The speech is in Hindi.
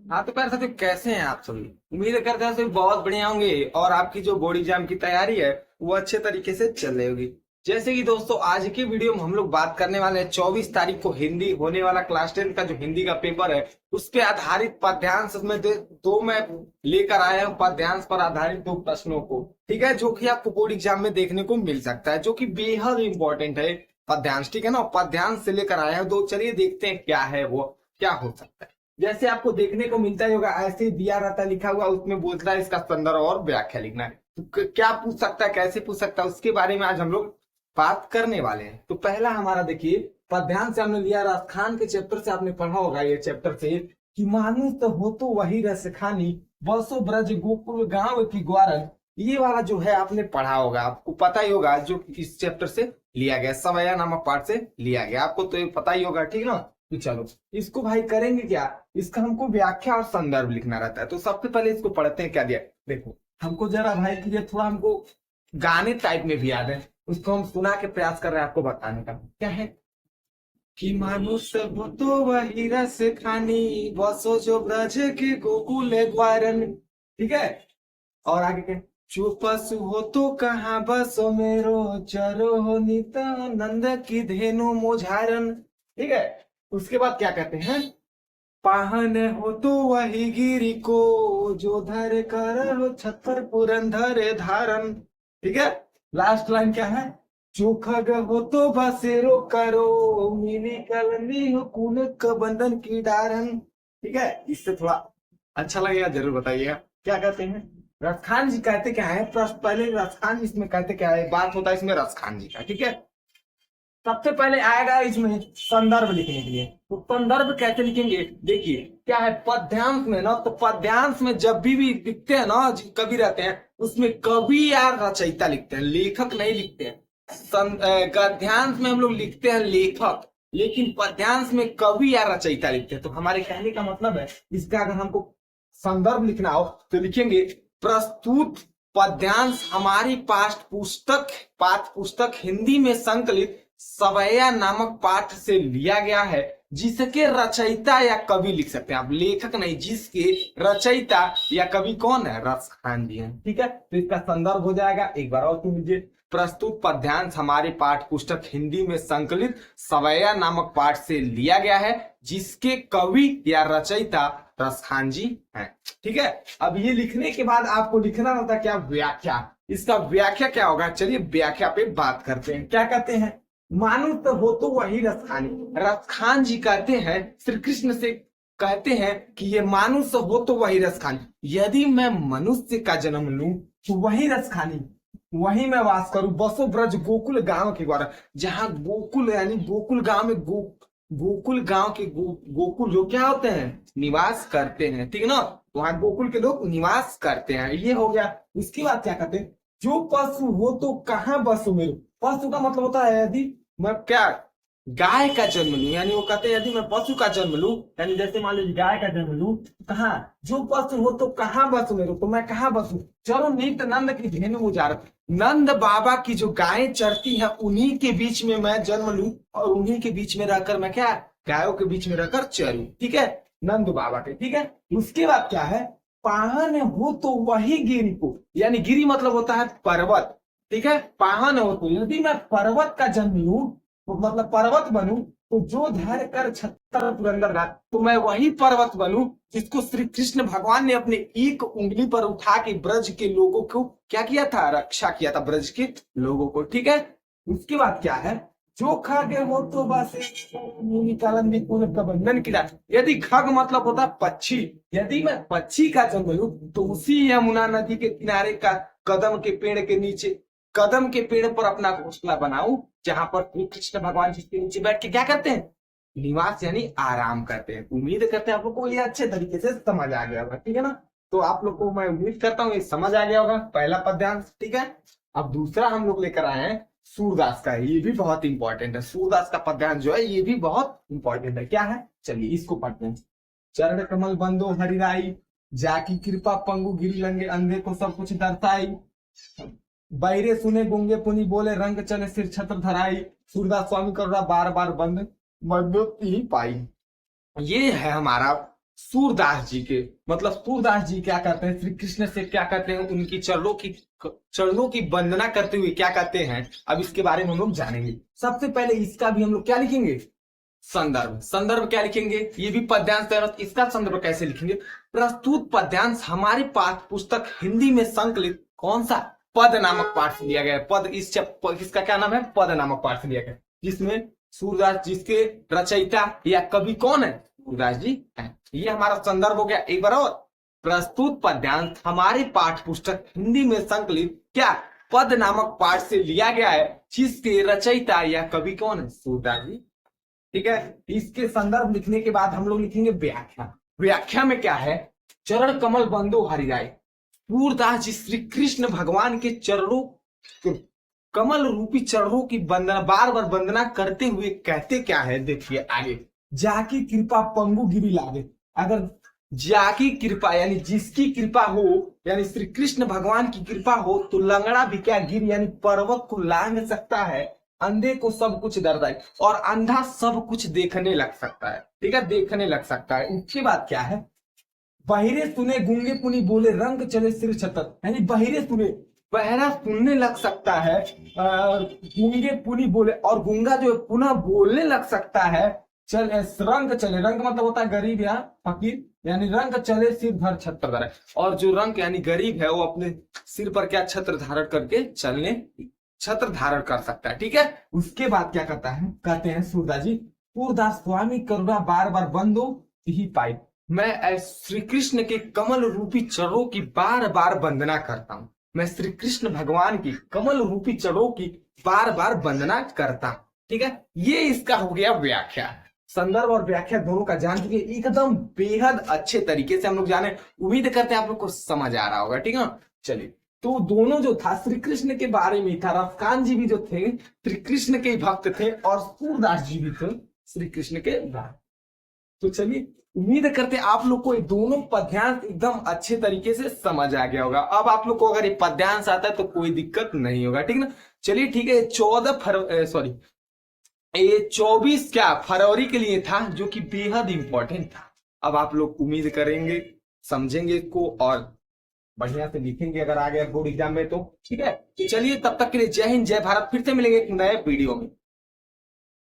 हाँ तो प्यारे साथियों, कैसे हैं आप सभी। उम्मीद करते हैं सभी बहुत बढ़िया होंगे और आपकी जो बोर्ड एग्जाम की तैयारी है वो अच्छे तरीके से चल रही होगी। जैसे कि दोस्तों, आज की वीडियो में हम लोग बात करने वाले हैं 24 तारीख को हिंदी होने वाला क्लास 10 का जो हिंदी का पेपर है उस पे आधारित पद्यांश में दो मैं लेकर आया हूँ। पद्यांश पर आधारित दो प्रश्नों को, ठीक है, जो कि आपको बोर्ड एग्जाम में देखने को मिल सकता है, जो कि बेहद इंपॉर्टेंट है। पद्यांश, ठीक है ना, पद्यांश से लेकर आया हूँ। तो चलिए देखते हैं क्या है वो, क्या हो सकता है। जैसे आपको देखने को मिलता ही होगा, ऐसे ही दिया रहता है लिखा हुआ, उसमें बोलता है इसका संदर्भ और व्याख्या लिखना है। तो क्या पूछ सकता है, कैसे पूछ सकता है, उसके बारे में आज हम लोग बात करने वाले हैं। तो पहला हमारा देखिए, पद्यांश से हमने लिया राजस्थान के चैप्टर से, आपने पढ़ा होगा ये चैप्टर से कि मानुष तो हो तो वही रस खानी, बसो ब्रज गोकुल गांव की ग्वारन। ये वाला जो है आपने पढ़ा होगा, आपको पता ही होगा, जो इस चैप्टर से लिया गया, सवैया नामक पाठ से लिया गया, आपको तो ये पता ही होगा, ठीक ना। तो चलो इसको भाई करेंगे क्या, इसका हमको व्याख्या और संदर्भ लिखना रहता है। तो सबसे पहले इसको पढ़ते हैं। क्या दिया देखो, हमको जरा भाई कि ये थोड़ा हमको गाने टाइप में भी याद है, उसको हम सुना के प्रयास कर रहे हैं आपको बताने का। क्या है कि मानुष हो तो वही रस खानी, बसो जो ब्रज के गोकुल ग्वारन, ठीक है। और आगे क्या, जो पशु हो तो कहाँ बसो मेरो, चरो हो नित नंद की धेनु मोझारन, ठीक है। उसके बाद क्या कहते हैं, पाहन हो तो वही गिरी को, जो धर कर हो छतर पुरंधर धारन, ठीक है। लास्ट लाइन क्या है, जो खग हो तो बसेरो करो, मिली कलंदी हो कुन बंधन की डारन, ठीक है। इससे थोड़ा अच्छा लगेगा, जरूर बताइएगा। क्या कहते हैं, रसखान जी कहते क्या है, पहले रसखान जी इसमें कहते क्या है, बात होता है इसमें रसखान जी का, ठीक है। सबसे पहले आएगा इसमें संदर्भ लिखने के लिए। तो संदर्भ कैसे लिखेंगे, देखिए क्या है, पद्यांश में ना, तो पद्यांश में जब भी लिखते हैं ना, कवि रहते हैं उसमें कवि या रचयिता लिखते हैं, लेखक नहीं लिखते हैं। गद्यांश में हम लोग लिखते हैं लेखक, लेकिन पद्यांश में कवि या रचयिता लिखते हैं। तो हमारे कहने का मतलब है, इसका अगर हमको संदर्भ लिखना हो तो लिखेंगे, प्रस्तुत पद्यांश हमारी पाठ्य पुस्तक हिंदी में संकलित सवैया नामक पाठ से लिया गया है, जिसके रचयिता या कवि लिख सकते हैं आप, लेखक नहीं, जिसके रचयिता या कवि कौन है, रसखान जी हैं, ठीक है। तो इसका संदर्भ हो जाएगा, एक बार और सुन लीजिए, प्रस्तुत पद्यांश हमारी पाठ्य पुस्तक हिंदी में संकलित सवैया नामक पाठ से लिया गया है, जिसके कवि या रचयिता रसखान जी हैं, ठीक है। अब ये लिखने के बाद आपको लिखना होता है क्या, व्याख्या। इसका व्याख्या क्या होगा, चलिए व्याख्या पे बात करते हैं। क्या कहते हैं, मानुष तो हो तो वही रसखानी, रसखान जी कहते हैं श्री कृष्ण से, कहते हैं कि ये मानुष हो तो वही रसखानी, यदि मैं मनुष्य का जन्म लूं तो वही रसखानी, वही मैं वास करूं, बसो ब्रज गोकुल गांव के द्वारा, जहां गोकुल यानी गोकुल गांव में गोकुल गांव के गोकुल जो क्या होते हैं, निवास करते हैं, ठीक है ना। वहां गोकुल के लोग निवास करते हैं, ये हो गया। उसके बाद क्या कहते हैं, जो पशु हो तो कहाँ बसो मेरो, पशु का मतलब होता है यदि मैं क्या गाय का जन्म लूं, यानी वो कहते हैं यदि मैं पशु का जन्म लूं, यानी जैसे मान लीजिए गाय का जन्म लूं तो कहाँ, जो पशु हो तो कहाँ बसो मेरो, तो मैं कहाँ बसू, चलो नित नंद की धेनु उजारत, नंद बाबा की जो गायें चरती है उन्हीं के बीच में मैं जन्म लूं, और उन्हीं के बीच में रहकर मैं क्या, गायों के बीच में रहकर चरूं, ठीक है, नंद बाबा के, ठीक है। उसके बाद क्या है, पाहन हो तो वही गिरी को, यानी गिरी मतलब होता है पर्वत, ठीक है। पाहन हो तो यदि मैं पर्वत का जन्म लूं, तो मतलब पर्वत बनूं, तो जो धैर्य कर छतर पुरंदर राज, तो मैं वही पर्वत बनूं जिसको श्री कृष्ण भगवान ने अपने एक उंगली पर उठा के ब्रज के लोगों को क्या किया था, रक्षा किया था ब्रज के लोगों को, ठीक है। उसके बाद क्या है, जो खग हो तो बस निकालन भी पूर्ण प्रबंधन किया, यदि खग मतलब होता पक्षी, यदि मैं पक्षी का जन्म लूं तो उसी यमुना नदी के किनारे का कदम के पेड़ के नीचे, कदम के पेड़ पर अपना घोंसला बनाऊं, जहां पर श्री कृष्ण भगवान जिसके नीचे बैठ के क्या करते हैं, निवास यानी आराम करते हैं। उम्मीद करते हैं आप लोग को ये अच्छे तरीके से समझ आ गया होगा, ठीक है ना। तो आप लोग को मैं उम्मीद करता हूँ ये समझ आ गया होगा, पहला पद्यांश, ठीक है। अब दूसरा हम लोग लेकर आए हैं सूरदास का, ये भी बहुत इंपॉर्टेंट है, सूरदास का पद्यांश जो है ये भी बहुत इंपॉर्टेंट है। क्या है, चलिए इसको पढ़ते हैं। चरण कमल बंदो हरिराई, जाकी कृपा पंगु गिरी लंगे, अंधे को सब कुछ दर्शाई, बैरे सुने गूंगे पुनी बोले, रंग चले सिर छत्र धराई, सूरदास स्वामी करुणा बार बार बंद मदद ही पाई। ये है हमारा सूरदास जी के, मतलब सूरदास जी क्या करते हैं, श्री कृष्ण से क्या करते हैं, उनकी चरणों की वंदना करते हुए क्या कहते हैं, अब इसके बारे में हम लोग जानेंगे। सबसे पहले इसका भी हम लोग क्या लिखेंगे, संदर्भ। संदर्भ क्या लिखेंगे, ये भी पद्यांश है, इसका संदर्भ कैसे लिखेंगे। प्रस्तुत पद्यांश हमारी पाठ्य पुस्तक हिंदी में संकलित कौन सा, पद नामक पाठ से लिया गया है। पद इसका क्या नाम है, पद नामक पाठ से लिया गया, जिसमें सूरदास, जिसके रचयिता या कवि कौन है, सूरदास जी हैं। ये हमारा संदर्भ हो गया। एक बार और, प्रस्तुत पद्यांश हमारी पाठ्य पुस्तक हिंदी में संकलित क्या, पद नामक पाठ से लिया गया है, जिसके रचयिता या कवि कौन है, सूरदास जी। ठीक है, इसके संदर्भ लिखने के बाद हम लोग लिखेंगे व्याख्या। व्याख्या में क्या है, चरण कमल बंदो हरिराय, सूरदास जी श्री कृष्ण भगवान के चरणों, कमल रूपी चरणों की वंदना, बार बार वंदना करते हुए कहते क्या है, देखिए आगे, जाकी कृपा पंगु गिरी लागे। अगर जाकी कृपा यानी जिसकी कृपा हो, यानी श्री कृष्ण भगवान की कृपा हो, तो लंगड़ा भी क्या, गिर यानी पर्वत को लांग सकता है, अंधे को सब कुछ दर्दाई, और अंधा सब कुछ देखने लग सकता है। ठीक है, देखने लग सकता है। उसके बाद क्या है, बहिरे सुने गूंगे पुनी बोले, रंग चले सिर छतर, यानी बहिरे सुने, बहरा सुनने लग सकता है, गूंगे पुनी बोले, और गूंगा जो है पुनः बोलने लग सकता है, रंग चले, रंग मतलब होता है गरीब या फकीर, यानी रंग चले सिर धर छत्र धरे, और जो रंग यानी गरीब है वो अपने सिर पर क्या, छत्र धारण करके चलने, छत्र धारण कर सकता है। ठीक है, उसके बाद क्या कहता है, कहते हैं सूरदास जी, सूरदास स्वामी करुणा बार बार बंदो ही पाई, मैं श्री कृष्ण के कमल रूपी चरणों की बार बार वंदना करता हूं, मैं श्री कृष्ण भगवान की कमल रूपी चरणों की बार बार वंदना करता हूं। ठीक है, ये इसका हो गया व्याख्या। संदर्भ और व्याख्या दोनों का जान चुके, एकदम बेहद अच्छे तरीके से हम लोग जाने, उम्मीद करते हैं आप लोग को समझ आ रहा होगा। ठीक है, चलिए, तो दोनों जो था श्री कृष्ण के बारे में था, रफकान जी भी जो थे श्री कृष्ण के भक्त थे, और सूरदास जी भी थे श्री कृष्ण के भक्त। तो चलिए, उम्मीद करते हैं आप लोग को ये दोनों पद्यांश एकदम अच्छे तरीके से समझ आ गया होगा। अब आप लोग को अगर ये पद्यांश आता है तो कोई दिक्कत नहीं होगा। ठीक ना, चलिए ठीक है, 24 क्या फरवरी के लिए था, जो कि बेहद इंपॉर्टेंट था। अब आप लोग उम्मीद करेंगे, समझेंगे इसको और बढ़िया से लिखेंगे अगर आ गया बोर्ड एग्जाम में तो। ठीक है, चलिए तब तक के लिए जय हिंद जय भारत, फिर से मिलेंगे एक नए वीडियो में।